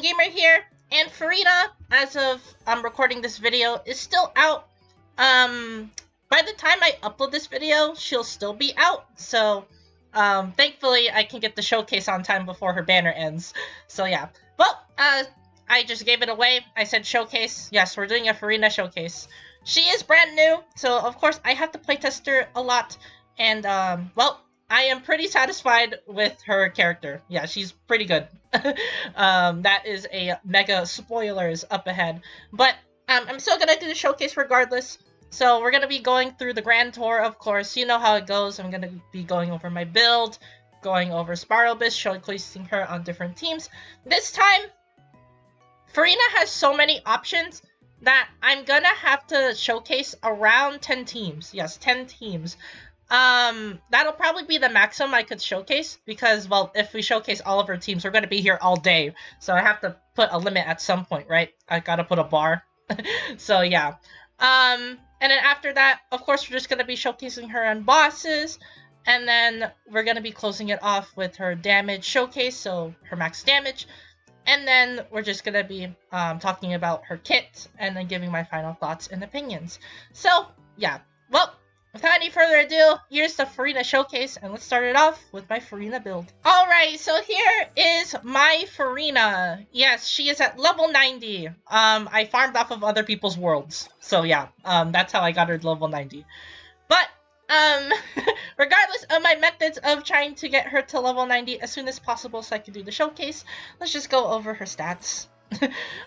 Gamer here, and Furina, as of I'm recording this video, is still out. By the time I upload this video, she'll still be out, so thankfully I can get the showcase on time before her banner ends. So yeah, well, I just gave it away. I said showcase. Yes, we're doing a Furina showcase. She is brand new, so of course I have to playtest her a lot, and well, I am pretty satisfied with her character. Yeah, she's pretty good. That is a mega spoilers up ahead. But I'm still gonna do the showcase regardless. So we're gonna be going through the grand tour, of course. You know how it goes. I'm gonna be going over my build, going over Spiralbis, showcasing her on different teams. This time, Furina has so many options that I'm gonna have to showcase around 10 teams. Yes, 10 teams. That'll probably be the maximum I could showcase because, well, if we showcase all of our teams, we're going to be here all day. So I have to put a limit at some point, right? I gotta put a bar. So yeah. And then after that, of course, we're just going to be showcasing her on bosses. And then we're going to be closing it off with her damage showcase, so her max damage. And then we're just going to be talking about her kit and then giving my final thoughts and opinions. So, yeah. Well, without any further ado, here's the Furina showcase, and let's start it off with my Furina build. Alright, so here is my Furina. Yes, she is at level 90. I farmed off of other people's worlds. So yeah, that's how I got her to level 90. But, regardless of my methods of trying to get her to level 90 as soon as possible so I can do the showcase, let's just go over her stats.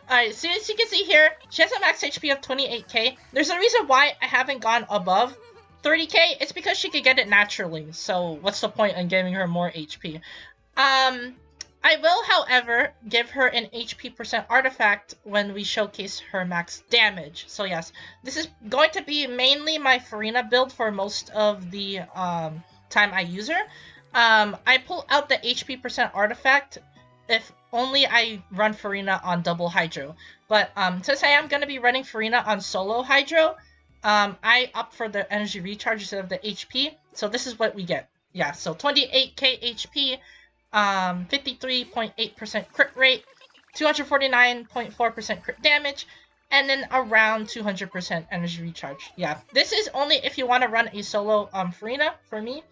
Alright, so as you can see here, she has a max HP of 28k. There's a reason why I haven't gone above 30k. It's because she could get it naturally, so what's the point in giving her more HP? I will, however, give her an HP percent artifact when we showcase her max damage. So yes, this is going to be mainly my Furina build for most of the time I use her. I pull out the HP percent artifact if only I run Furina on double Hydro. But since I am going to be running Furina on solo Hydro, I opt for the energy recharge instead of the HP, so this is what we get. Yeah, so 28k HP, 53.8% crit rate, 249.4% crit damage, and then around 200% energy recharge. Yeah, this is only if you want to run a solo Furina for me,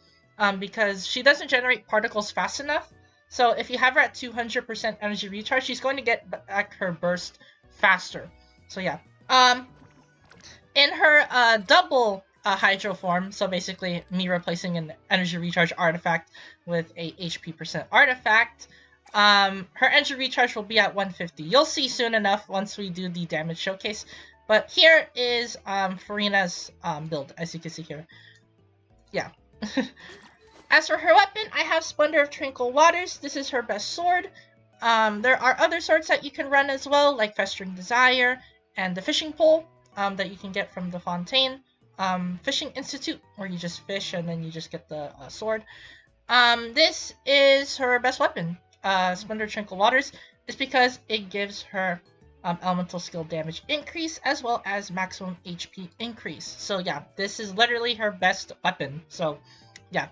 because she doesn't generate particles fast enough. So if you have her at 200% energy recharge, she's going to get back her burst faster. So yeah. In her double Hydro form, so basically me replacing an energy recharge artifact with a HP percent artifact, her energy recharge will be at 150. You'll see soon enough once we do the damage showcase. But here is Furina's build, as you can see here. Yeah. As for her weapon, I have Splendor of Tranquil Waters. This is her best sword. There are other swords that you can run as well, like Festering Desire and the Fishing Pole. That you can get from the Fontaine Fishing Institute, where you just fish and then you just get the sword. This is her best weapon, Splendor Tranquil Waters, is because it gives her elemental skill damage increase as well as maximum HP increase. So yeah, this is literally her best weapon. So yeah.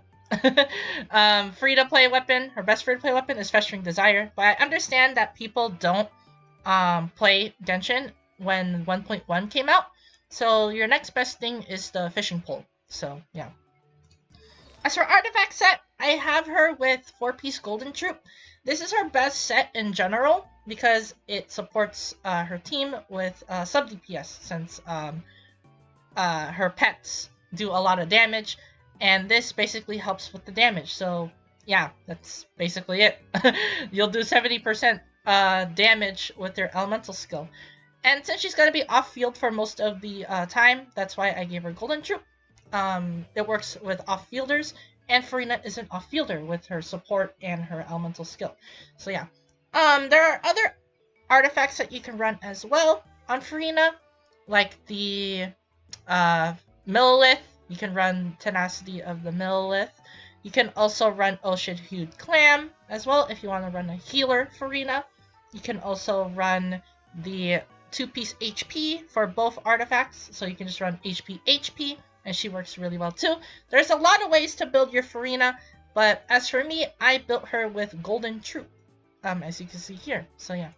Free-to-play weapon, her best free-to-play weapon is Festering Desire, but I understand that people don't play Genshin when 1.1 came out, so your next best thing is the fishing pole. So yeah. As for artifact set, I have her with 4-piece Golden Troop. This is her best set in general because it supports her team with sub DPS, since her pets do a lot of damage, and this basically helps with the damage. So yeah, that's basically it. You'll do 70% damage with your elemental skill. And since she's going to be off-field for most of the time, that's why I gave her Golden Troop. It works with off-fielders, and Furina is an off-fielder with her support and her elemental skill. So yeah. There are other artifacts that you can run as well on Furina, like the Millilith. You can run Tenacity of the Millilith. You can also run Ocean-Hued Clam as well if you want to run a healer Furina. You can also run the 2-piece HP for both artifacts, so you can just run HP, and she works really well too. There's a lot of ways to build your Furina, but as for me, I built her with Golden Troop, as you can see here. So yeah.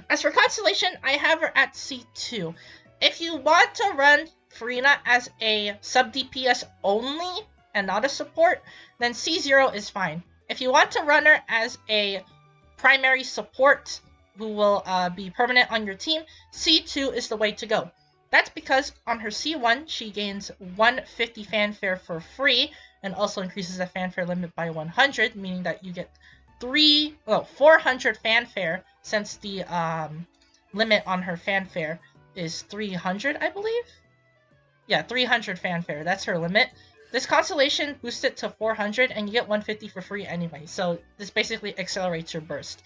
As for Constellation, I have her at C2. If you want to run Furina as a sub DPS only and not a support, then C0 is fine. If you want to run her as a primary support who will be permanent on your team, C2 is the way to go. That's because on her C1, she gains 150 fanfare for free and also increases the fanfare limit by 100, meaning that you get 400 fanfare since the limit on her fanfare is 300, I believe? Yeah, 300 fanfare. That's her limit. This Constellation boosts it to 400 and you get 150 for free anyway. So this basically accelerates your burst.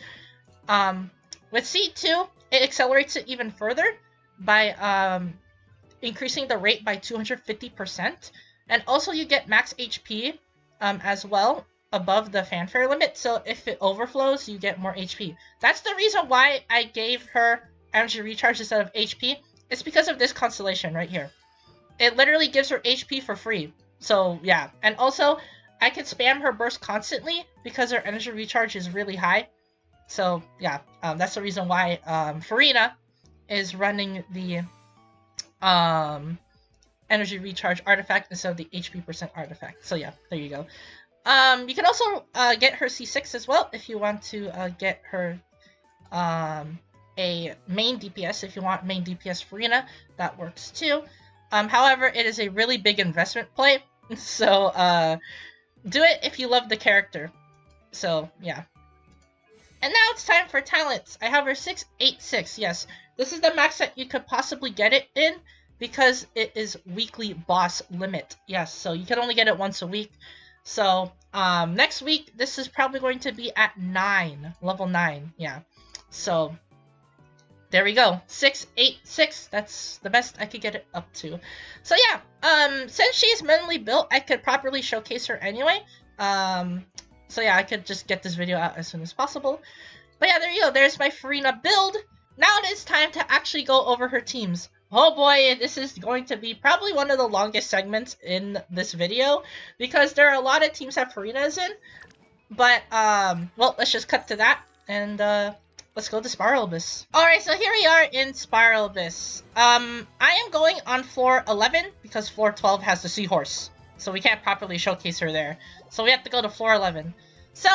With C2, it accelerates it even further by increasing the rate by 250%. And also you get max HP as well above the fanfare limit. So if it overflows, you get more HP. That's the reason why I gave her energy recharge instead of HP. It's because of this Constellation right here. It literally gives her HP for free. So yeah, and also I can spam her burst constantly because her energy recharge is really high. So yeah, that's the reason why Furina is running the energy recharge artifact instead of the HP percent artifact. So yeah, there you go. You can also get her C6 as well if you want to get her a main DPS. If you want main DPS Furina, that works too. However, it is a really big investment play, so do it if you love the character. So yeah. And now it's time for talents. I have her 686. Yes, this is the max that you could possibly get it in because it is weekly boss limit. Yes, so you can only get it once a week. So next week, this is probably going to be at 9, level 9. Yeah, so there we go, 686. That's the best I could get it up to. So yeah, since she's minimally built, I could properly showcase her anyway. So yeah, I could just get this video out as soon as possible. But yeah, there you go. There's my Furina build. Now it is time to actually go over her teams. Oh boy, this is going to be probably one of the longest segments in this video because there are a lot of teams that Furina is in. But well, let's just cut to that and let's go to Spiral Abyss. Alright, so here we are in Spiral Abyss. I am going on floor 11 because floor 12 has the seahorse. So we can't properly showcase her there. So we have to go to floor 11. So,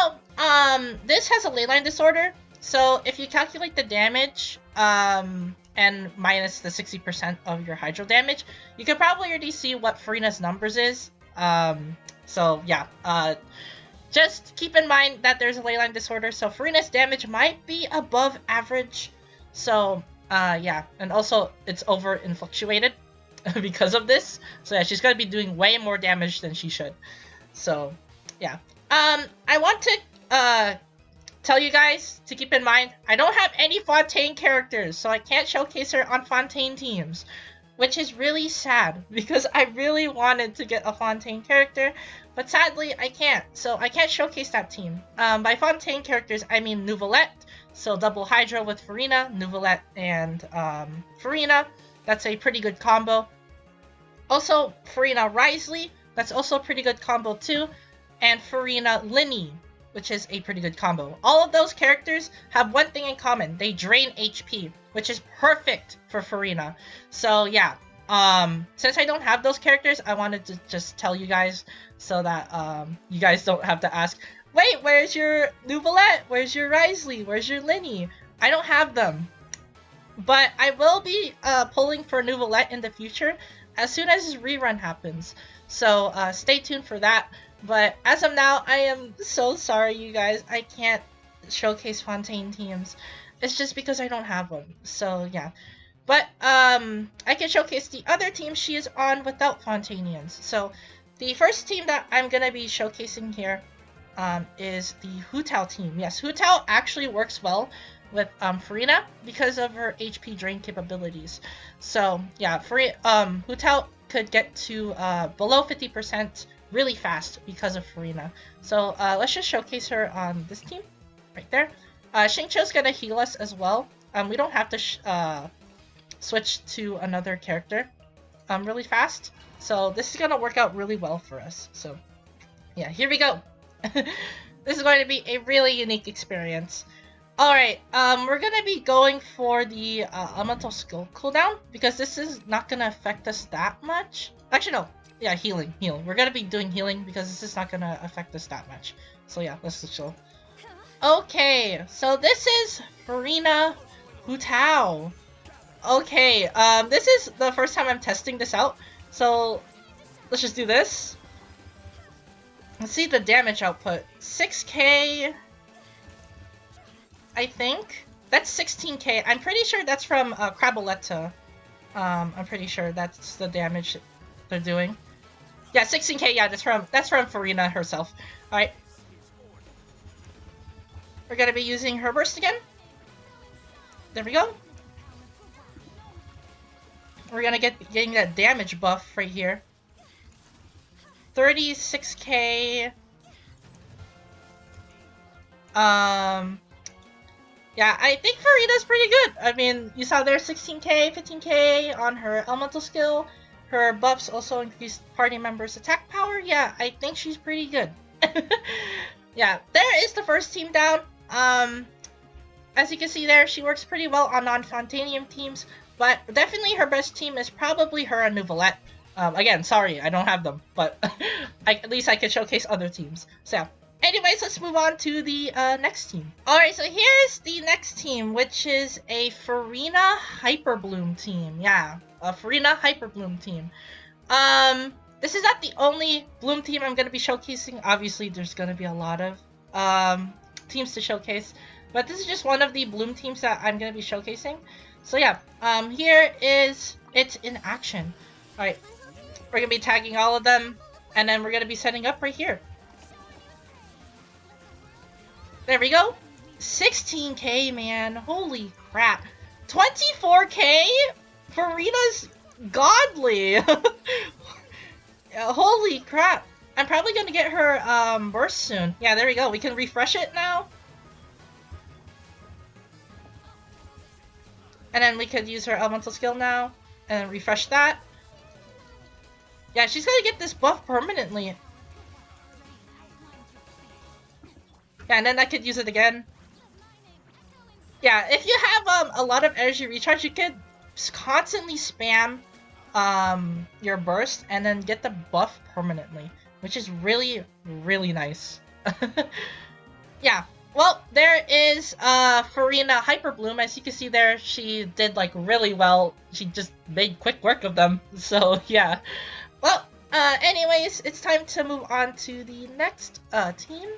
this has a leyline disorder. So if you calculate the damage, and minus the 60% of your hydro damage, you can probably already see what Furina's numbers is. So yeah, just keep in mind that there's a leyline disorder, so Furina's damage might be above average. So yeah, and also it's over influctuated because of this. So yeah, she's gonna be doing way more damage than she should. So yeah, I want to tell you guys to keep in mind, I don't have any Fontaine characters, so I can't showcase her on Fontaine teams, which is really sad because I really wanted to get a Fontaine character, but sadly I can't, so I can't showcase that team. By Fontaine characters, I mean Nouvelette, so double Hydro with Furina, Nouvelette and Furina, that's a pretty good combo. Also, Furina Risley, that's also a pretty good combo too, and Furina Linny, which is a pretty good combo. All of those characters have one thing in common. They drain HP, which is perfect for Furina. So yeah, since I don't have those characters, I wanted to just tell you guys so that you guys don't have to ask, wait, where's your Nouvelette? Where's your Risley? Where's your Linny? I don't have them. But I will be pulling for Nouvelette in the future as soon as this rerun happens. So stay tuned for that. But as of now, I am so sorry, you guys. I can't showcase Fontaine teams. It's just because I don't have them. So yeah. But I can showcase the other team she is on without Fontainians. So the first team that I'm going to be showcasing here is the Hutao team. Yes, Hutao actually works well with Furina because of her HP drain capabilities. So yeah, Hutao could get to below 50% really fast because of Furina. So let's just showcase her on this team right there. Xingqiu's gonna heal us as well. We don't have to switch to another character really fast. So this is gonna work out really well for us. So yeah, here we go. This is going to be a really unique experience. Alright, we're gonna be going for the elemental skill cooldown because this is not gonna affect us that much. Actually, no. Yeah, healing. We're gonna be doing healing because this is not gonna affect us that much. So yeah, let's just chill. Okay, so this is Furina Hutao. Okay, this is the first time I'm testing this out. So let's just do this. Let's see the damage output. 6k, I think. That's 16k. I'm pretty sure that's from Craboletta. I'm pretty sure that's the damage they're doing. Yeah, 16k. Yeah, that's from Furina herself. All right. We're gonna be using her burst again. There we go. We're gonna getting that damage buff right here. 36k. Yeah, I think Furina's pretty good. I mean, you saw there 16k, 15k on her elemental skill. Her buffs also increased party members' attack power. Yeah, I think she's pretty good. Yeah, there is the first team down. As you can see there, she works pretty well on non-Fontanium teams, but definitely her best team is probably her and Nouvelette. Again, sorry, I don't have them, but at least I can showcase other teams. So yeah. Anyways, let's move on to the next team. Alright, so here's the next team, which is a Furina Hyperbloom Team. Yeah, a Furina Hyperbloom Team. This is not the only Bloom team I'm going to be showcasing. Obviously, there's going to be a lot of teams to showcase, but this is just one of the Bloom teams that I'm going to be showcasing. So yeah, here is it in action. Alright, we're going to be tagging all of them, and then we're going to be setting up right here. There we go. 16k, man. Holy crap. 24k? Furina's godly. Holy crap. I'm probably going to get her burst soon. Yeah, there we go. We can refresh it now. And then we could use her elemental skill now. And then refresh that. Yeah, she's going to get this buff permanently. Yeah, and then I could use it again. Yeah, if you have a lot of energy recharge, you could constantly spam your burst and then get the buff permanently, which is really, really nice. Yeah, well, there is Furina Hyperbloom. As you can see there, she did like really well. She just made quick work of them. So yeah. Well, anyways, it's time to move on to the next team.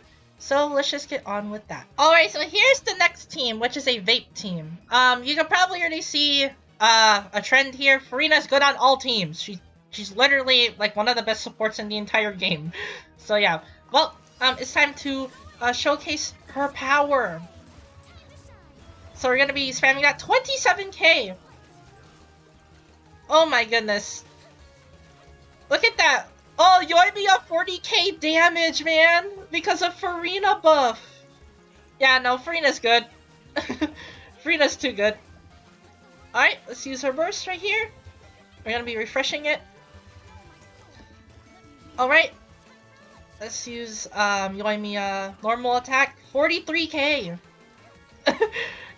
So let's just get on with that. Alright, so here's the next team, which is a Vape team. You can probably already see a trend here. Furina's good on all teams. She's literally like one of the best supports in the entire game. So yeah, well, it's time to showcase her power. So we're gonna be spamming that 27k. Oh my goodness. Look at that. Oh, Yoimiya 40k damage, man! Because of Furina buff! Yeah, no, Furina's good. Furina's too good. Alright, let's use her burst right here. We're gonna be refreshing it. Alright. Let's use Yoimiya normal attack. 43k!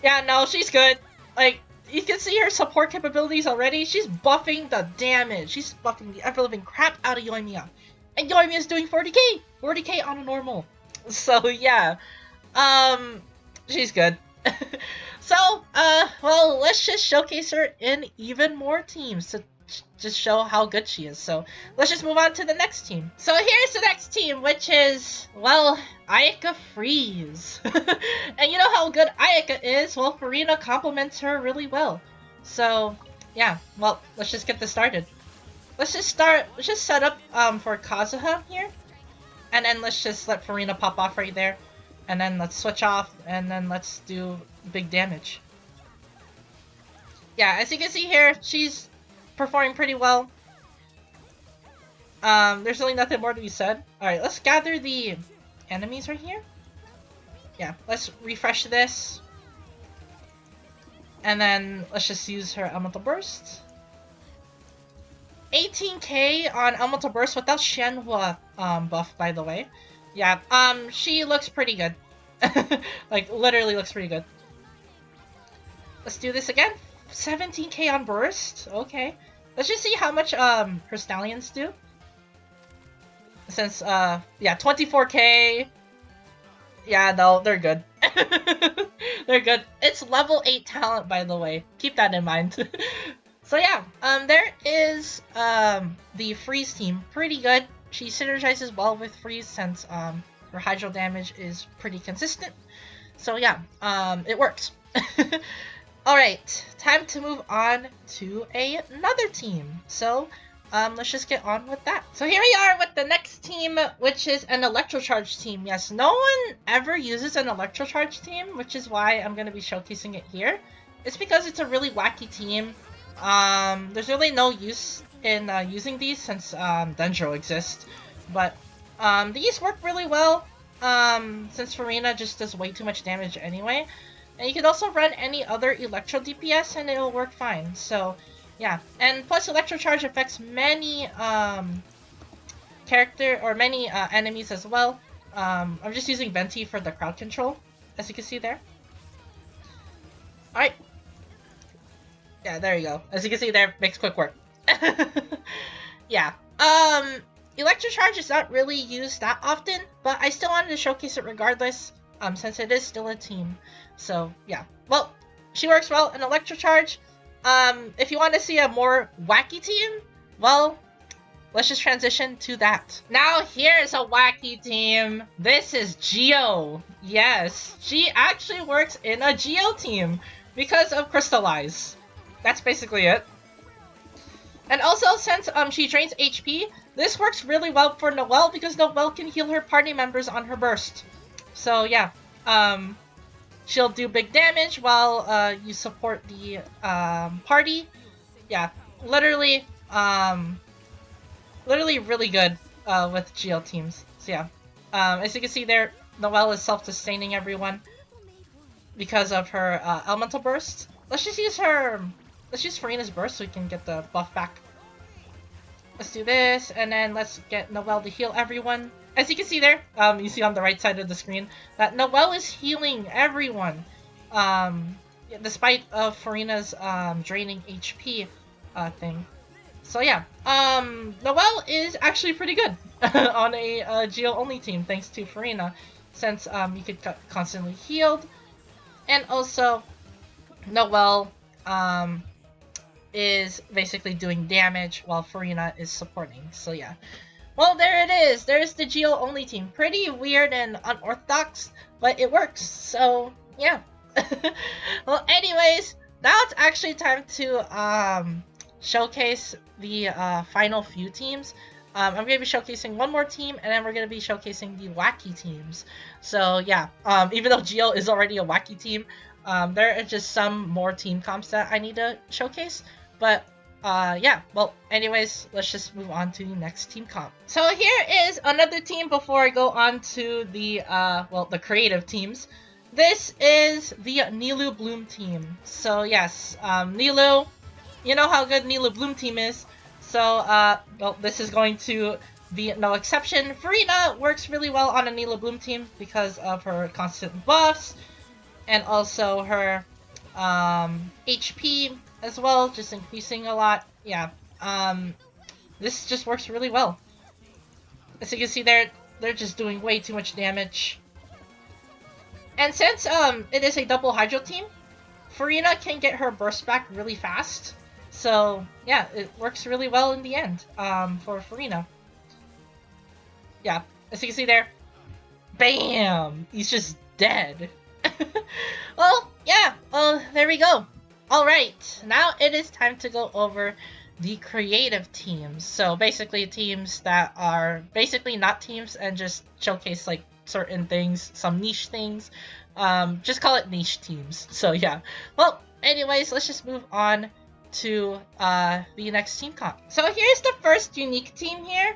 Yeah, no, she's good. Like, you can see her support capabilities already. She's buffing the damage. She's buffing the ever-living crap out of Yoimiya. And Yoimiya's doing 40k! 40k on a normal. So, yeah. She's good. So, well, let's just showcase her in even more teams to just show how good she is. So, let's just move on to the next team. So, here's the next team, which is, well, Ayaka Freeze. And you know how good Ayaka is? Well, Furina complements her really well. So, yeah, well, let's just get this started. Let's just set up for Kazuha here. And then let's just let Furina pop off right there. And then let's switch off, and then let's do big damage. Yeah, as you can see here, she's performing pretty well. There's really nothing more to be said. Alright, let's gather the enemies right here. Yeah, let's refresh this. And then let's just use her elemental burst. 18k on elemental burst without Shenhua buff, by the way. Yeah, she looks pretty good. Like, literally looks pretty good. Let's do this again. 17k on burst. Okay. Let's just see how much her stallions do. Since yeah, 24k. Yeah, no, they're good. They're good. It's level 8 talent, by the way. Keep that in mind. So yeah, there is the Freeze team. Pretty good. She synergizes well with Freeze since her hydro damage is pretty consistent. So yeah, it works. Alright, time to move on to another team. So let's just get on with that. So here we are with the next team, which is an Electro-Charged Team. Yes, no one ever uses an Electro-Charged Team, which is why I'm going to be showcasing it here. It's because it's a really wacky team. There's really no use in using these since Dendro exists. But these work really well since Furina just does way too much damage anyway. And you can also run any other Electro DPS and it'll work fine. So yeah, and plus Electro-Charge affects many enemies as well. I'm just using Venti for the crowd control, as you can see there. Alright. Yeah, there you go. As you can see there, makes quick work. Yeah. Electro-Charge is not really used that often, but I still wanted to showcase it regardless, since it is still a team. So yeah. Well, she works well in Electro-Charge. If you want to see a more wacky team, well, let's just transition to that. Now here's a wacky team. This is Geo. Yes, she actually works in a Geo team because of Crystallize. That's basically it. And also, since she drains HP, this works really well for Noelle because Noelle can heal her party members on her burst. So yeah, she'll do big damage while you support the party. Yeah, literally really good with Geo teams. So yeah, as you can see there, Noelle is self-sustaining everyone because of her elemental burst. Let's just use Furina's burst so we can get the buff back. Let's do this, and then let's get Noelle to heal everyone. As you can see there, you see on the right side of the screen that Noelle is healing everyone, despite of Furina's draining HP thing. So yeah, Noelle is actually pretty good on a Geo only team thanks to Furina, since you could constantly healed, and also Noelle is basically doing damage while Furina is supporting. So yeah. Well, there it is. There's the Geo only team. Pretty weird and unorthodox, but it works. So yeah. Well, anyways, now it's actually time to showcase the final few teams. I'm going to be showcasing one more team, and then we're going to be showcasing the wacky teams. So yeah, even though Geo is already a wacky team, there are just some more team comps that I need to showcase. But yeah, well, anyways, let's just move on to the next team comp. So here is another team before I go on to the well, the creative teams. This is the Nilou Bloom team. So yes, Nilou, you know how good Nilou Bloom team is. So well, this is going to be no exception. Furina works really well on a Nilou Bloom team because of her constant buffs and also her HP as well, just increasing a lot. Yeah, this just works really well. As you can see there, they're just doing way too much damage. And since it is a double hydro team, Furina can get her burst back really fast. So yeah, it works really well in the end for Furina. Yeah, as you can see there, bam! He's just dead. Well, yeah, there we go. Alright, now it is time to go over the creative teams. So basically teams that are basically not teams and just showcase like certain things, some niche things. Just call it niche teams. So yeah. Well, anyways, let's just move on to the next team comp. So here's the first unique team here.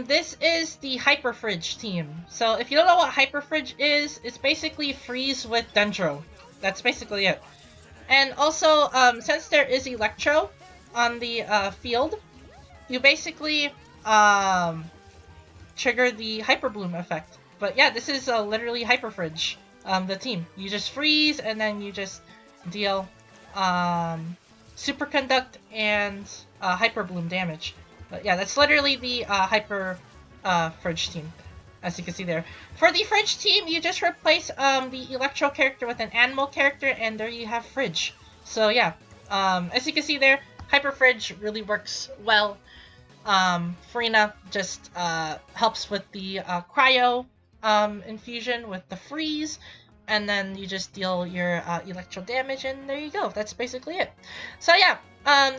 This is the Hyperfridge Team. So if you don't know what Hyperfridge is, it's basically freeze with Dendro. That's basically it. And also, since there is Electro on the field, you basically trigger the Hyperbloom effect. But yeah, this is literally Hyperfridge. the team. You just freeze and then you just deal superconduct and hyperbloom damage. But yeah, that's literally the Hyperfridge Team, as you can see there. For the Fridge Team, you just replace the Electro character with an Animal character, and there you have Fridge. So yeah, as you can see there, Hyperfridge really works well. Furina just helps with the Cryo infusion with the freeze, and then you just deal your electro damage, and there you go. That's basically it. So yeah,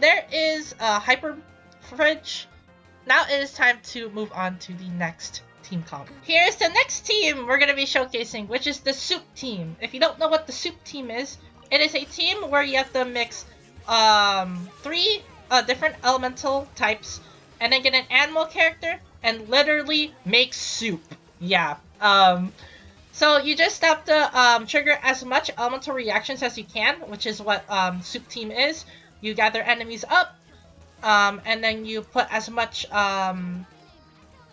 there is Hyperfridge. Now it is time to move on to the next team comp. Here's the next team we're going to be showcasing, which is the Soup Team. If you don't know what the Soup Team is, it is a team where you have to mix 3 different elemental types and then get an animal character and literally make soup. Yeah. So you just have to trigger as much elemental reactions as you can, which is what Soup Team is. You gather enemies up, and then you put as much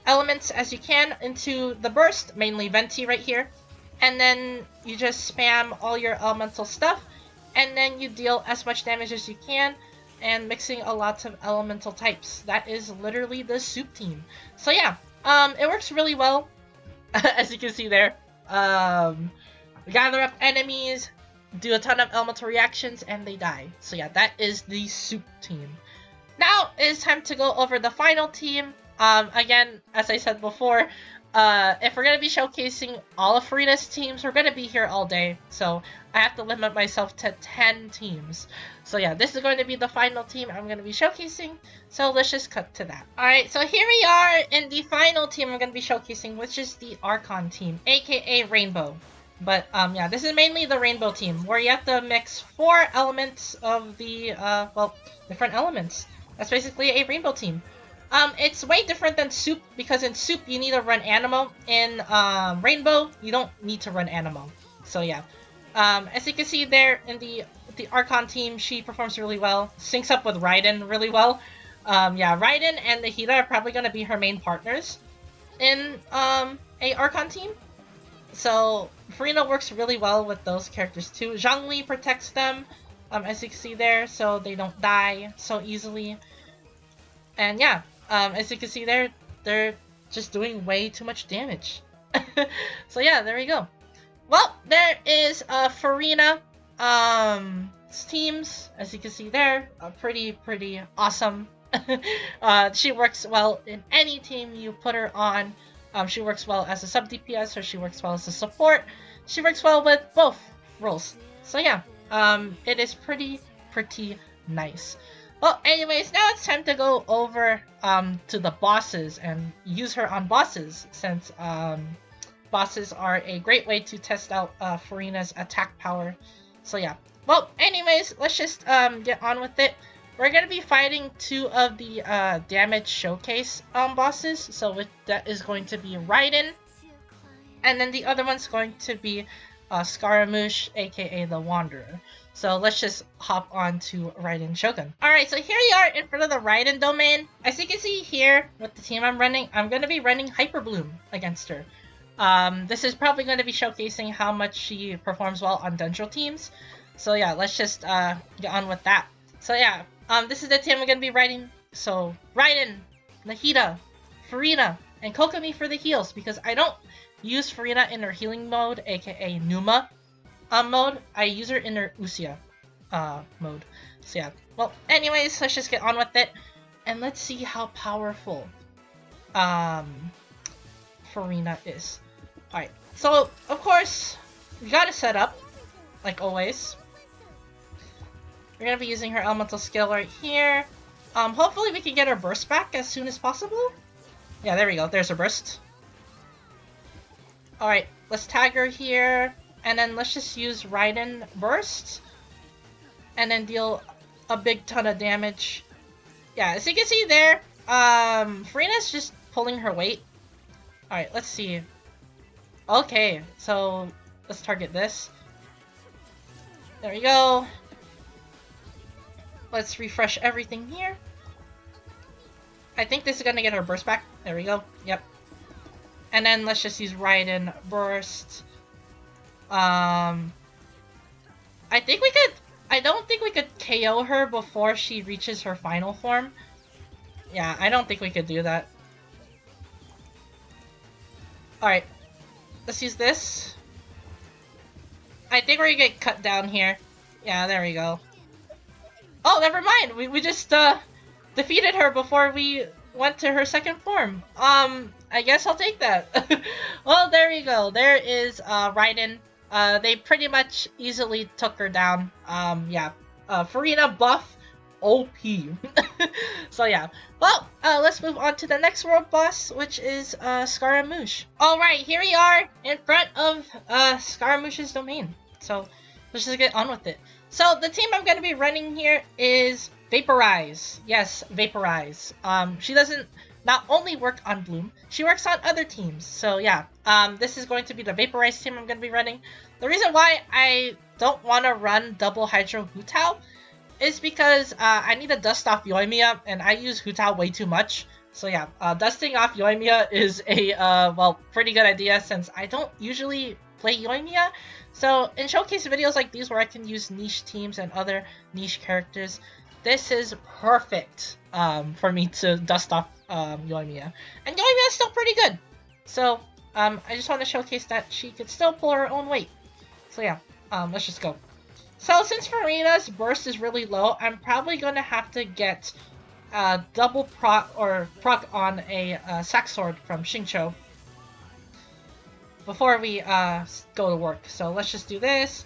elements as you can into the burst, mainly Venti right here. And then you just spam all your elemental stuff, and then you deal as much damage as you can, and mixing a lot of elemental types. That is literally the Soup Team. So yeah, it works really well, as you can see there. Gather up enemies, do a ton of elemental reactions, and they die. So yeah, that is the Soup Team. Now it's time to go over the final team. Again, as I said before, if we're going to be showcasing all of Furina's teams, we're going to be here all day. So I have to limit myself to 10 teams. So yeah, this is going to be the final team I'm going to be showcasing. So let's just cut to that. Alright, so here we are in the final team I'm going to be showcasing, which is the Archon team, aka Rainbow. But yeah, this is mainly the Rainbow team, where you have to mix 4 elements of the, well, different elements. That's basically a Rainbow team. It's way different than Soup, because in Soup you need to run Animo. In Rainbow, you don't need to run Animo. So yeah. As you can see there in the Archon team, she performs really well. Syncs up with Raiden really well. Yeah, Raiden and Nahida are probably going to be her main partners in a Archon team. So Furina works really well with those characters too. Zhongli protects them, as you can see there, so they don't die so easily. And yeah, as you can see there, they're just doing way too much damage. So yeah, there we go. Well, there is Furina teams, as you can see there, pretty awesome. She works well in any team you put her on. She works well as a sub DPS, or she works well as a support. She works well with both roles. So yeah, it is pretty nice. Well, anyways, now it's time to go over to the bosses and use her on bosses, since bosses are a great way to test out Furina's attack power. So yeah. Well, anyways, let's just get on with it. We're going to be fighting 2 of the damage showcase bosses. So that is going to be Raiden, and then the other one's going to be Scaramouche, aka the Wanderer. So let's just hop on to Raiden Shogun. Alright, so here we are in front of the Raiden domain. As you can see here, with the team I'm running, I'm going to be running Hyperbloom against her. This is probably going to be showcasing how much she performs well on Dendro teams. So yeah, let's just get on with that. So yeah, this is the team I'm going to be riding. So Raiden, Nahida, Furina, and Kokomi for the heals, because I don't use Furina in her healing mode, aka Numa mode. I use her in her Usia mode. So yeah, well, anyways, let's just get on with it, and let's see how powerful Furina is. Alright, so of course, we gotta set up, like always. We're gonna be using her elemental skill right here. Hopefully we can get her burst back as soon as possible. Yeah, there we go, there's her burst. Alright, let's tag her here, and then let's just use Raiden burst, and then deal a big ton of damage. Yeah, as you can see there, Furina's just pulling her weight. Alright, let's see. Okay, so let's target this. There we go. Let's refresh everything here. I think this is gonna get her burst back. There we go. Yep. And then let's just use Raiden burst. I think we could... I don't think we could KO her before she reaches her final form. Yeah, I don't think we could do that. Alright. Let's use this. I think we're gonna get cut down here. Yeah, there we go. Oh, never mind! We just, defeated her before we went to her second form. I guess I'll take that. Well, there we go. There is, Raiden. They pretty much easily took her down. Yeah. Furina buff OP. So yeah. Well, let's move on to the next world boss, which is, Scaramouche. Alright, here we are in front of, Scaramouche's domain. So, let's just get on with it. So, the team I'm going to be running here is Vaporize. Yes, Vaporize. She doesn't not only work on Bloom, she works on other teams. So yeah, this is going to be the Vaporize team I'm going to be running. The reason why I don't want to run double Hydro Hutao is because I need to dust off Yoimiya, and I use Hutao way too much. So yeah, dusting off Yoimiya is a, well, pretty good idea since I don't usually play Yoimiya. So in showcase videos like these where I can use niche teams and other niche characters, this is perfect for me to dust off Yoimiya. And Yoimiya is still pretty good. So I just want to showcase that she could still pull her own weight. So yeah, let's just go. So since Furina's burst is really low, I'm probably going to have to get double proc on a sack sword from Xingqiu before we go to work. So let's just do this.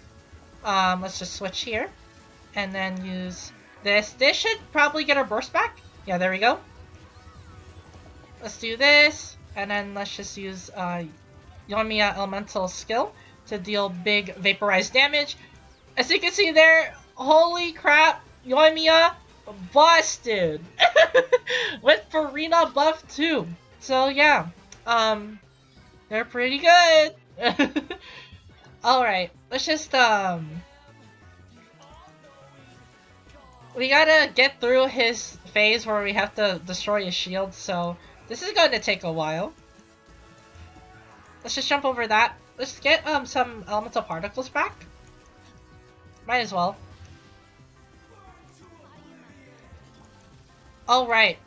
Let's just switch here and then use this. This should probably get our burst back. Yeah, there we go. Let's do this, and then let's just use Yoimiya Elemental Skill to deal big Vaporize damage. As you can see there, holy crap, Yoimiya busted with Furina buff too. So yeah, they're pretty good. Alright, let's just we gotta get through his phase where we have to destroy his shield, so this is going to take a while. Let's just jump over that. Let's get some elemental particles back. Might as well. Alright.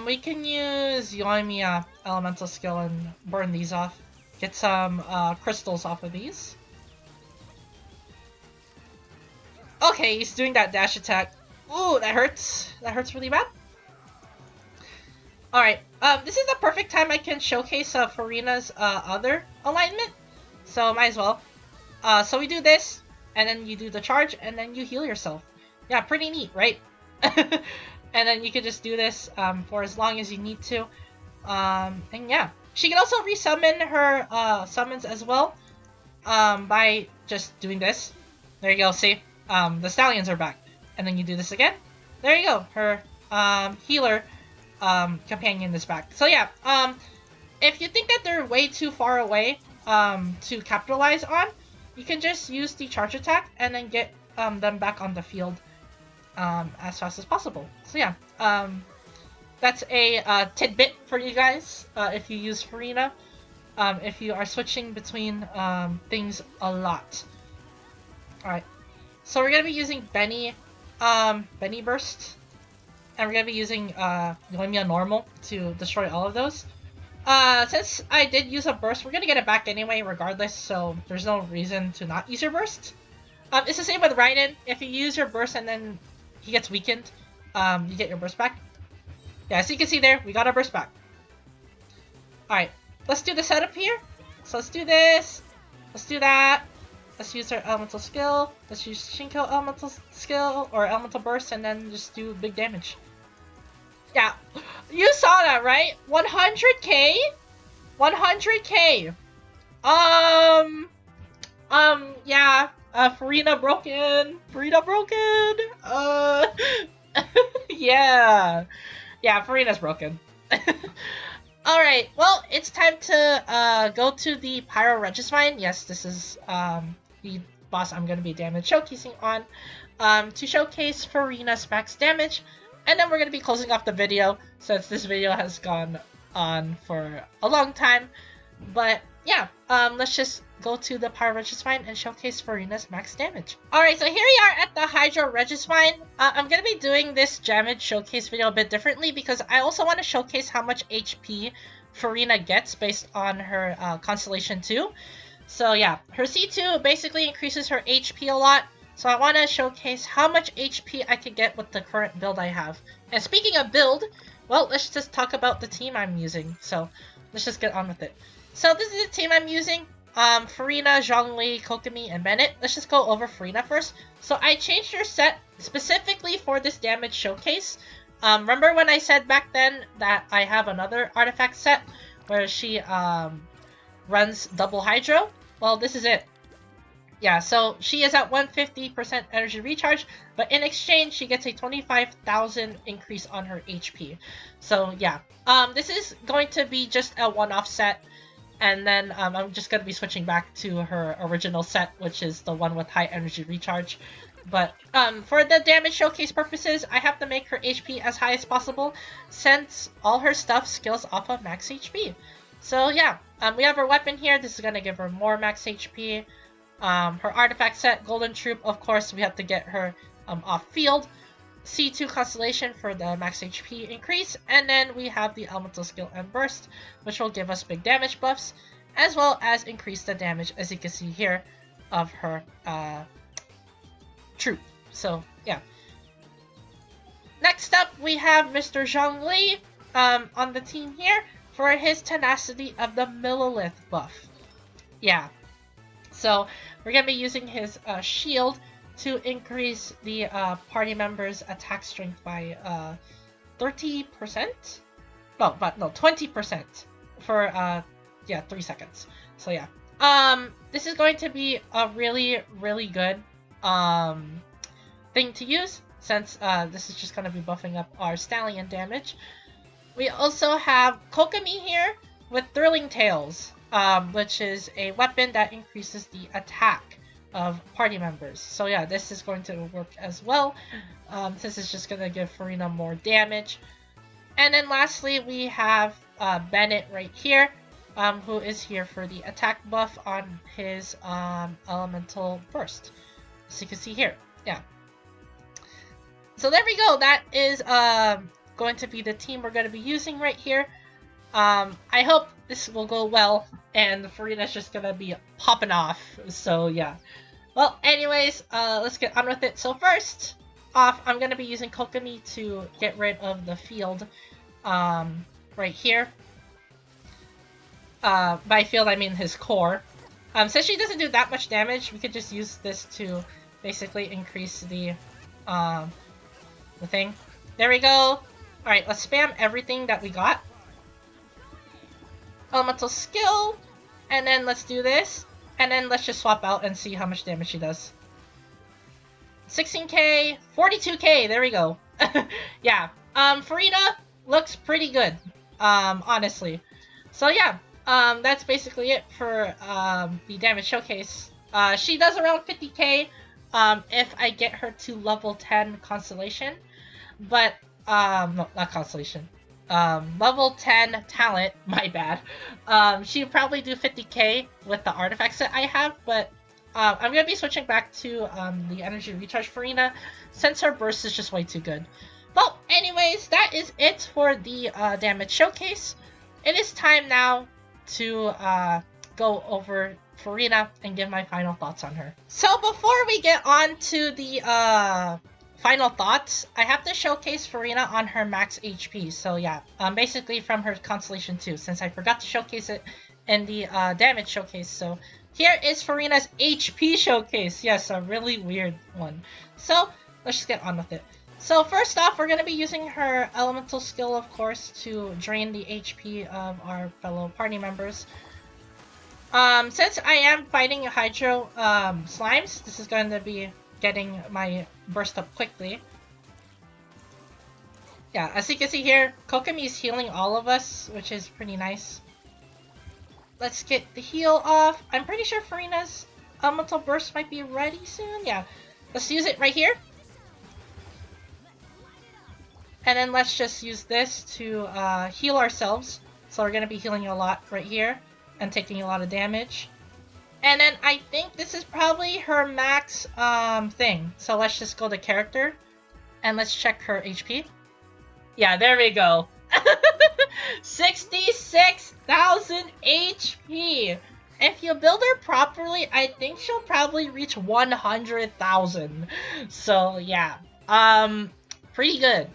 We can use Yoimiya elemental skill and burn these off. Get some crystals off of these. Okay, he's doing that dash attack. Ooh, that hurts. That hurts really bad. Alright, this is the perfect time I can showcase Furina's other alignment. So, might as well. So we do this, and then you do the charge, and then you heal yourself. Yeah, pretty neat, right? And then you can just do this for as long as you need to. And yeah. She can also resummon her summons as well by just doing this. There you go, see? The stallions are back. And then you do this again. There you go. Her healer companion is back. So yeah, if you think that they're way too far away to capitalize on, you can just use the charge attack and then get them back on the field as fast as possible. So yeah, that's a tidbit for you guys if you use Furina, if you are switching between things a lot. Alright, so we're going to be using Benny Burst, and we're going to be using Yoimiya Normal to destroy all of those. Since I did use a burst, we're going to get it back anyway regardless, so there's no reason to not use your burst. It's the same with Raiden. If you use your burst and then he gets weakened, you get your burst back. Yeah, as you can see there, we got our burst back. Alright, let's do the setup here. So let's do this. Let's do that. Let's use our elemental skill. Let's use Xingqiu elemental skill or elemental burst and then just do big damage. Yeah, you saw that, right? 100k? 100k. Yeah. Furina broken. Furina broken. Yeah. Yeah, Furina's broken. Alright, well, it's time to go to the Pyro Regisvine. Yes, this is the boss I'm going to be damage showcasing on to showcase Furina's max damage. And then we're going to be closing off the video since this video has gone on for a long time. But yeah, let's just go to the Pyro Regisvine and showcase Furina's max damage. Alright, so here we are at the Hydro Regisvine. I'm going to be doing this damage showcase video a bit differently because I also want to showcase how much HP Furina gets based on her Constellation 2. So yeah, her C2 basically increases her HP a lot. So I want to showcase how much HP I can get with the current build I have. And speaking of build, well, let's just talk about the team I'm using. So let's just get on with it. So this is the team I'm using. Furina, Zhongli, Kokomi, and Bennett. Let's just go over Furina first. So I changed her set specifically for this damage showcase. Remember when I said back then that I have another artifact set where she runs double Hydro? Well, this is it. Yeah, so she is at 150% energy recharge, but in exchange, she gets a 25,000 increase on her HP. So yeah, this is going to be just a one-off set, and then I'm just going to be switching back to her original set, which is the one with high energy recharge. But for the damage showcase purposes, I have to make her HP as high as possible, since all her stuff scales off of max HP. So yeah, we have her weapon here. This is going to give her more max HP. Her artifact set, Golden Troop, of course, we have to get her off field. C2 Constellation for the max HP increase, and then we have the Elemental Skill and Burst, which will give us big damage buffs, as well as increase the damage, as you can see here, of her troop. So, yeah. Next up, we have Mr. Zhongli on the team here for his Tenacity of the Millilith buff. Yeah. So, we're going to be using his shield to increase the party members' attack strength by 30%? No, 20% for, 3 seconds. So, yeah. This is going to be a really, really good thing to use, since this is just going to be buffing up our Stallion damage. We also have Kokomi here with Thrilling Tales. Which is a weapon that increases the attack of party members. So yeah, this is going to work as well. This is just going to give Furina more damage. And then lastly, we have Bennett right here, who is here for the attack buff on his Elemental Burst. As you can see here, yeah. So there we go. That is going to be the team we're going to be using right here. I hope this will go well, and Furina's just gonna be popping off, so yeah. Well, anyways, let's get on with it. So first off, I'm gonna be using Kokomi to get rid of the field, right here. By field, I mean his core. Since she doesn't do that much damage, we could just use this to basically increase the thing. There we go. Alright, let's spam everything that we got. Elemental Skill, and then let's do this, and then let's just swap out and see how much damage she does. 16k, 42k, there we go. Yeah, Furina looks pretty good, honestly. So yeah, that's basically it for the damage showcase. She does around 50k if I get her to level 10 Constellation, but, no, not Constellation. Level 10 talent, my bad. She'll probably do 50k with the artifacts that I have, but I'm gonna be switching back to the energy recharge Furina, since her burst is just way too good. Well, anyways, that is it for the damage showcase. It is time now to go over Furina and give my final thoughts on her. So before we get on to the final thoughts, I have to showcase Furina on her max HP. So yeah, basically from her Constellation 2, since I forgot to showcase it in the damage showcase. So here is Furina's HP showcase. Yes, a really weird one. So let's just get on with it. So first off, we're going to be using her Elemental Skill, of course, to drain the HP of our fellow party members. Since I am fighting Hydro Slimes, this is going to be getting my burst up quickly. Yeah, as you can see here, Kokomi is healing all of us, which is pretty nice. Let's get the heal off. I'm pretty sure Furina's Elemental Burst might be ready soon. Yeah, let's use it right here. And then let's just use this to heal ourselves. So we're going to be healing a lot right here and taking a lot of damage. And then I think this is probably her max thing. So let's just go to character and let's check her HP. Yeah, there we go. 66,000 HP. If you build her properly, I think she'll probably reach 100,000. So yeah, pretty good.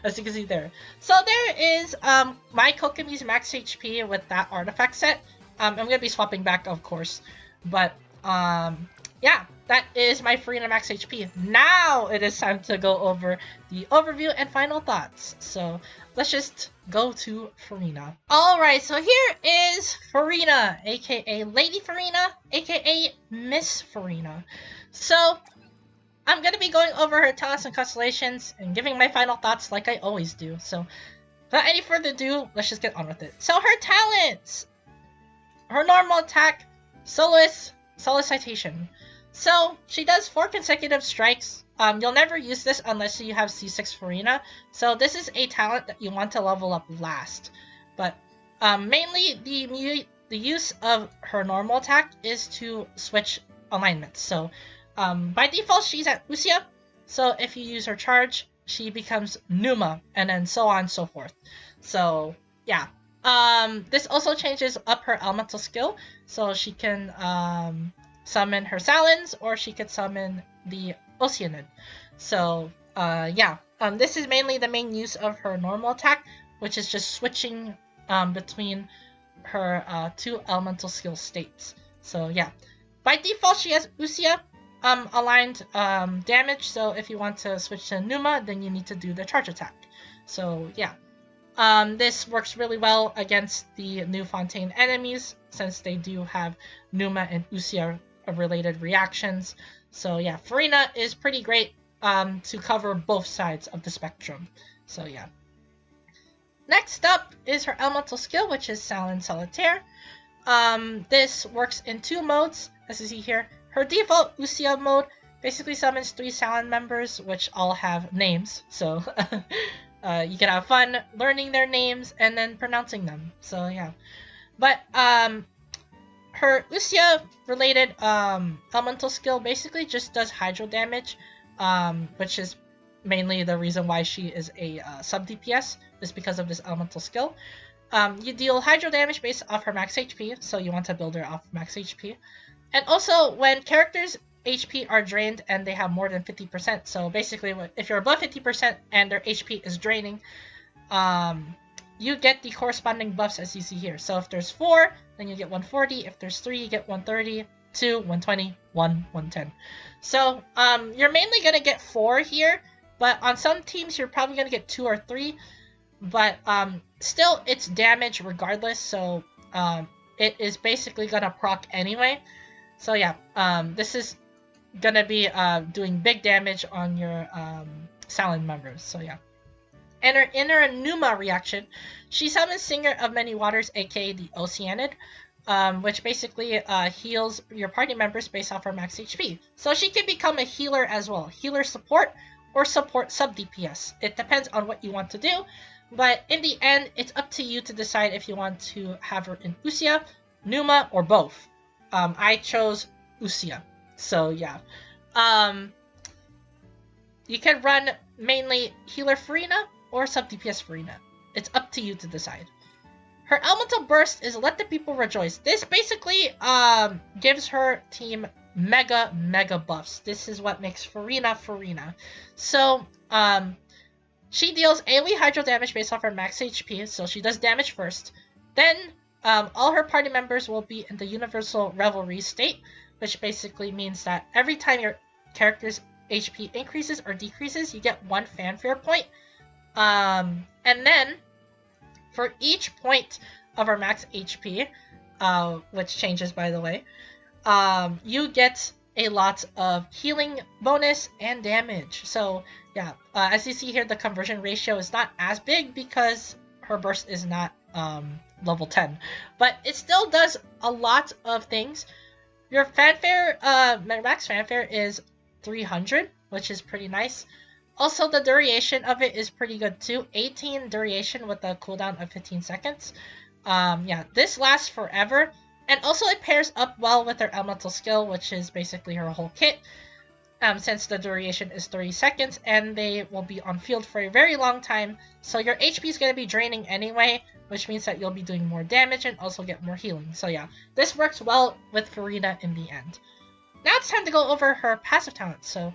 As you can see there. So there is my Kokomi's max HP with that artifact set. I'm gonna be swapping back, of course, but yeah, that is my Furina max HP. Now it is time to go over the overview and final thoughts. So let's just go to Furina. Alright, so here is Furina, aka Lady Furina, aka Miss Furina. So I'm going to be going over her talents and constellations and giving my final thoughts like I always do. So without any further ado, let's just get on with it. So her talents! Her normal attack, Solace Citation. So she does 4 consecutive strikes. You'll never use this unless you have C6 Furina. So this is a talent that you want to level up last. But mainly the use of her normal attack is to switch alignments. So by default she's at Usia. So if you use her charge, she becomes Numa, and then so on and so forth. So yeah. This also changes up her elemental skill. So she can summon her Salins, or she could summon the Oceanid. So yeah, this is mainly the main use of her normal attack, which is just switching between her 2 elemental skill states. So yeah, by default she has Usia aligned damage, so if you want to switch to Numa, then you need to do the charge attack. So yeah, this works really well against the New Fontaine enemies, since they do have Numa and Usia related reactions. So yeah, Furina is pretty great to cover both sides of the spectrum. So yeah. Next up is her elemental skill, which is Salin Solitaire. This works in 2 modes, as you see here. Her default Usia mode basically summons 3 Salin members, which all have names. So you can have fun learning their names and then pronouncing them. So yeah. But her Usia related elemental skill basically just does hydro damage, which is mainly the reason why she is a sub DPS, is because of this elemental skill. You deal hydro damage based off her max HP, so you want to build her off max HP. And also, when characters' HP are drained and they have more than 50%, so basically if you're above 50% and their HP is draining, you get the corresponding buffs as you see here. So if there's 4, then you get 140. If there's 3, you get 130. 2, 120. 1, 110. So you're mainly going to get 4 here, but on some teams you're probably going to get 2 or 3. But still, it's damage regardless, so it is basically going to proc anyway. So yeah, this is going to be doing big damage on your Salin members, so yeah. And her inner Numa reaction, she summons Singer of Many Waters, aka the Oceanid, which basically heals your party members based off her max HP. So she can become a healer as well, healer support or support sub DPS. It depends on what you want to do, but in the end, it's up to you to decide if you want to have her in Usia, Numa, or both. I chose Usia, so yeah. You can run mainly healer Furina or sub DPS Furina. It's up to you to decide. Her elemental burst is Let the People Rejoice. This basically gives her team mega buffs. This is what makes Furina Furina. So she deals AoE hydro damage based off her max HP, so she does damage first. Then all her party members will be in the universal revelry state, which basically means that every time your character's HP increases or decreases, you get 1 fanfare point. And then for each point of our max HP, which changes by the way, you get a lot of healing bonus and damage. So yeah, as you see here, the conversion ratio is not as big because her burst is not level 10, but it still does a lot of things. Your fanfare, max fanfare is 300, which is pretty nice. Also, the duration of it is pretty good too. 18 duration with a cooldown of 15 seconds. Yeah, this lasts forever. And also it pairs up well with her elemental skill, which is basically her whole kit, since the duration is 30 seconds and they will be on field for a very long time. So your HP is going to be draining anyway, which means that you'll be doing more damage and also get more healing. So yeah, this works well with Furina in the end. Now it's time to go over her passive talent. So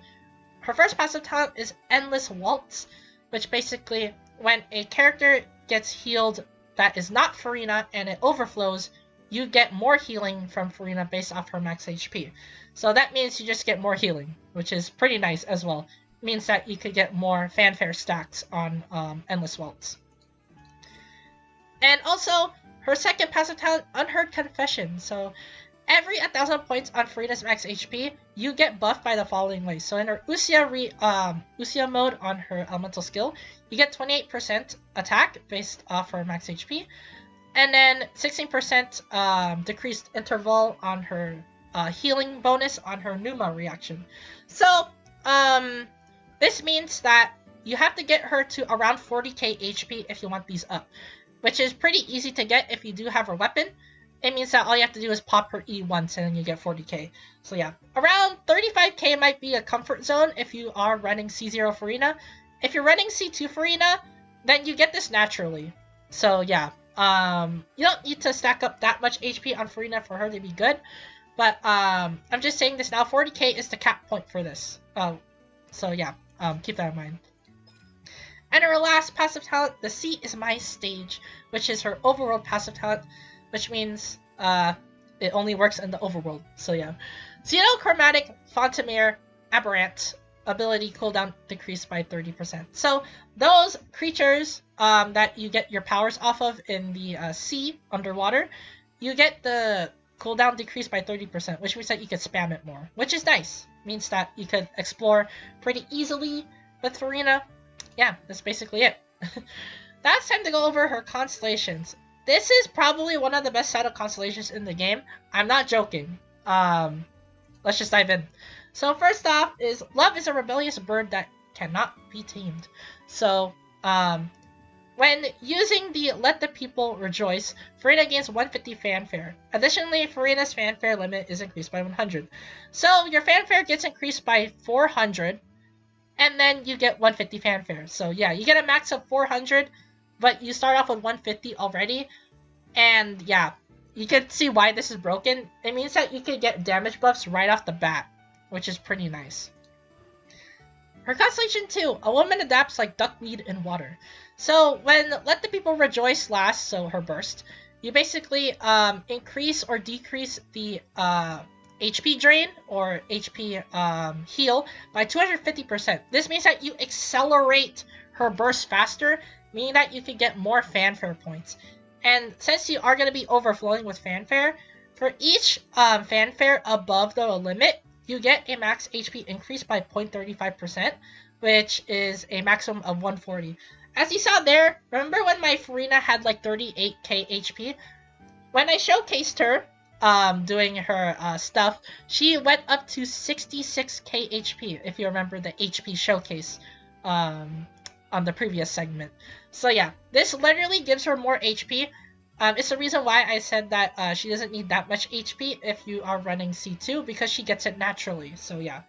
her first passive talent is Endless Waltz, which basically when a character gets healed that is not Furina and it overflows, you get more healing from Furina based off her max HP. So that means you just get more healing, which is pretty nice as well. It means that you could get more fanfare stacks on Endless Waltz. And also, her second passive talent, Unheard Confession. So every 1,000 points on Furina's max HP, you get buffed by the following ways. So in her Usia mode on her elemental skill, you get 28% attack based off her max HP. And then 16% decreased interval on her healing bonus on her Numa reaction. So, this means that you have to get her to around 40k HP if you want these up, which is pretty easy to get if you do have her weapon. It means that all you have to do is pop her E once and then you get 40k. So yeah, around 35k might be a comfort zone if you are running C0 Furina. If you're running C2 Furina, then you get this naturally. So yeah. You don't need to stack up that much HP on Furina for her to be good, but I'm just saying this now. 40k is the cap point for this. So yeah, keep that in mind. And her last passive talent, the Sea is My Stage, which is her overworld passive talent, which means it only works in the overworld. So yeah, Xenochromatic Fontamir Aberrant ability cooldown decreased by 30%. So those creatures that you get your powers off of in the sea underwater, you get the cooldown decreased by 30%, which means that you could spam it more, which is nice. Means that you could explore pretty easily with Furina. Yeah, that's basically it. That's time to go over her constellations. This is probably one of the best set of constellations in the game. I'm not joking. Let's just dive in. So first off is Love is a rebellious bird that cannot be tamed. So when using the Let the People Rejoice, Furina gains 150 fanfare. Additionally, Furina's fanfare limit is increased by 100. So your fanfare gets increased by 400, and then you get 150 fanfare. So yeah, you get a max of 400, but you start off with 150 already. And yeah, you can see why this is broken. It means that you can get damage buffs right off the bat, which is pretty nice. Her constellation 2, a woman adapts like duckweed in water. So when Let the People Rejoice lasts, so her burst, you basically increase or decrease the HP drain or HP heal by 250%. This means that you accelerate her burst faster, meaning that you can get more fanfare points. And since you are going to be overflowing with fanfare, for each fanfare above the limit, you get a max HP increase by 0.35%, which is a maximum of 140. As you saw there, remember when my Furina had like 38k HP? When I showcased her doing her stuff, she went up to 66k HP, if you remember the HP showcase on the previous segment. So yeah, this literally gives her more HP. It's the reason why I said that she doesn't need that much HP if you are running C2, because she gets it naturally, so yeah.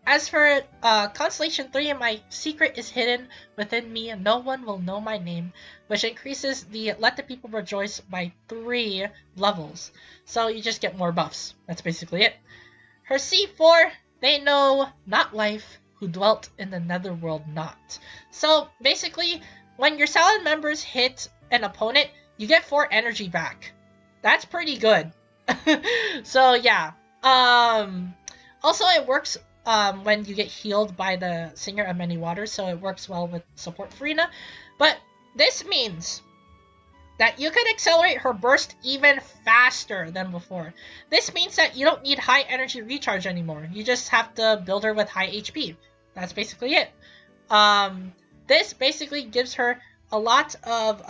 As for Constellation 3, my secret is hidden within me and no one will know my name, which increases the Let the People Rejoice by 3 levels. So you just get more buffs. That's basically it. Her C4, they know not life, who dwelt in the netherworld not. So basically, when your Salad members hit an opponent, you get 4 energy back. That's pretty good. So yeah. Also, it works when you get healed by the Singer of Many Waters, so it works well with support Furina. But this means that you can accelerate her burst even faster than before. This means that you don't need high energy recharge anymore. You just have to build her with high HP. That's basically it. This basically gives her a lot of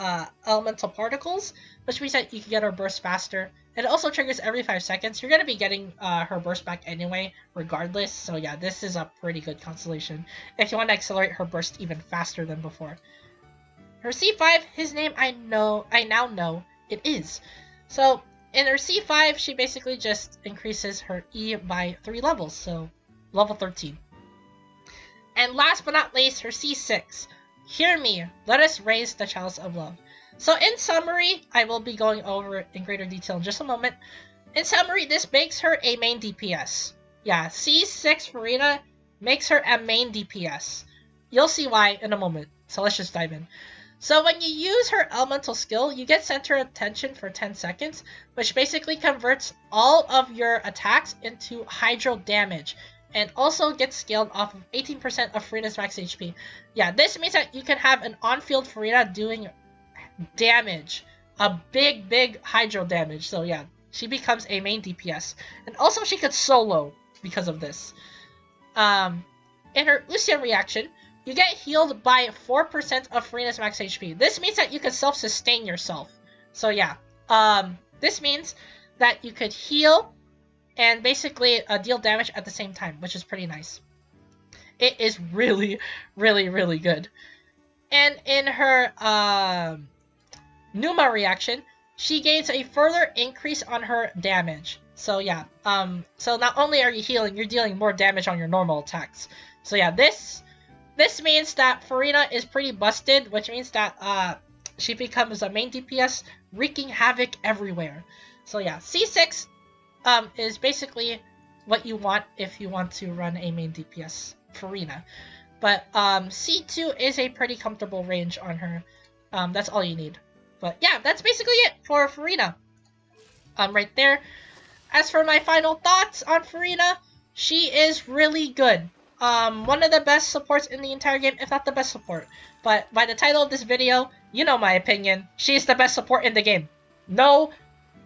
elemental particles, which means that you can get her burst faster. It also triggers every 5 seconds. You're going to be getting her burst back anyway, regardless. So yeah, this is a pretty good constellation if you want to accelerate her burst even faster than before. Her C5, his name I now know it is. So In her C5, she basically just increases her E by 3 levels, so level 13. And last but not least, her C6. Hear me, let us raise the chalice of love. So in summary, I will be going over it in greater detail in just a moment. In summary, this makes her a main DPS. Yeah, C6 Furina makes her a main DPS. You'll see why in a moment, so let's just dive in. So when you use her elemental skill, you get center attention for 10 seconds, which basically converts all of your attacks into hydro damage, and also gets scaled off of 18% of Furina's max HP. Yeah, this means that you can have an on-field Furina doing damage, a big hydro damage. So yeah, she becomes a main DPS, and also she could solo because of this. In her Usia reaction, you get healed by 4% of Furina's max HP. This means that you can self-sustain yourself. So yeah, this means that you could heal and basically deal damage at the same time, which is pretty nice. It is really good. And in her Numa reaction, she gains a further increase on her damage. So yeah, so not only are you healing, you're dealing more damage on your normal attacks. So yeah, this means that Furina is pretty busted, which means that she becomes a main DPS, wreaking havoc everywhere. So yeah, C6 is basically what you want if you want to run a main DPS Furina. But C2 is a pretty comfortable range on her. That's all you need. But yeah, that's basically it for Furina. Right there. As for my final thoughts on Furina, she is really good. One of the best supports in the entire game, if not the best support. But by the title of this video, you know my opinion. She's the best support in the game. No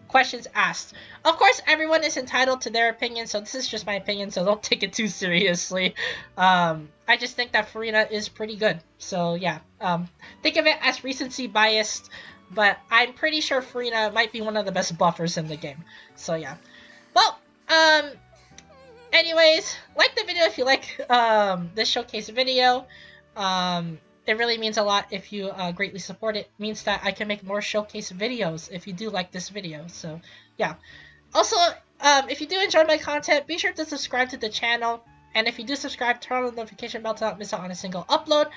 questions asked. Of course, everyone is entitled to their opinion, so this is just my opinion, so don't take it too seriously. I just think that Furina is pretty good. So yeah, think of it as recency biased, but I'm pretty sure Furina might be one of the best buffers in the game. So yeah. Well, anyways, like the video if you like this showcase video. It really means a lot if you greatly support it. It means that I can make more showcase videos if you do like this video. So yeah. Also, if you do enjoy my content, be sure to subscribe to the channel. And if you do subscribe, turn on the notification bell to not miss out on a single upload.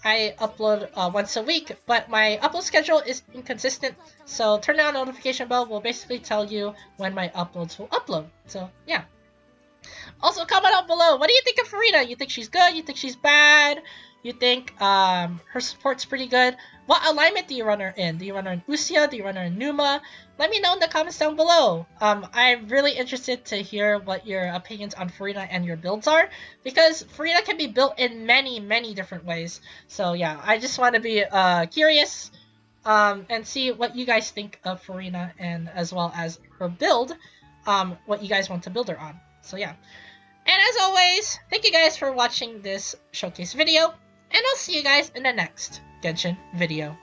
I upload once a week, but my upload schedule is inconsistent. So turning on the notification bell will basically tell you when my uploads will upload. So yeah. Also, comment down below. What do you think of Furina? You think she's good? You think she's bad? You think her support's pretty good? What alignment do you run her in? Do you run her in Usia? Do you run her in Numa? Let me know in the comments down below. I'm really interested to hear what your opinions on Furina and your builds are, because Furina can be built in many different ways. So yeah, I just want to be curious and see what you guys think of Furina, and as well as her build, what you guys want to build her on. So yeah. And as always, thank you guys for watching this showcase video, and I'll see you guys in the next Genshin video.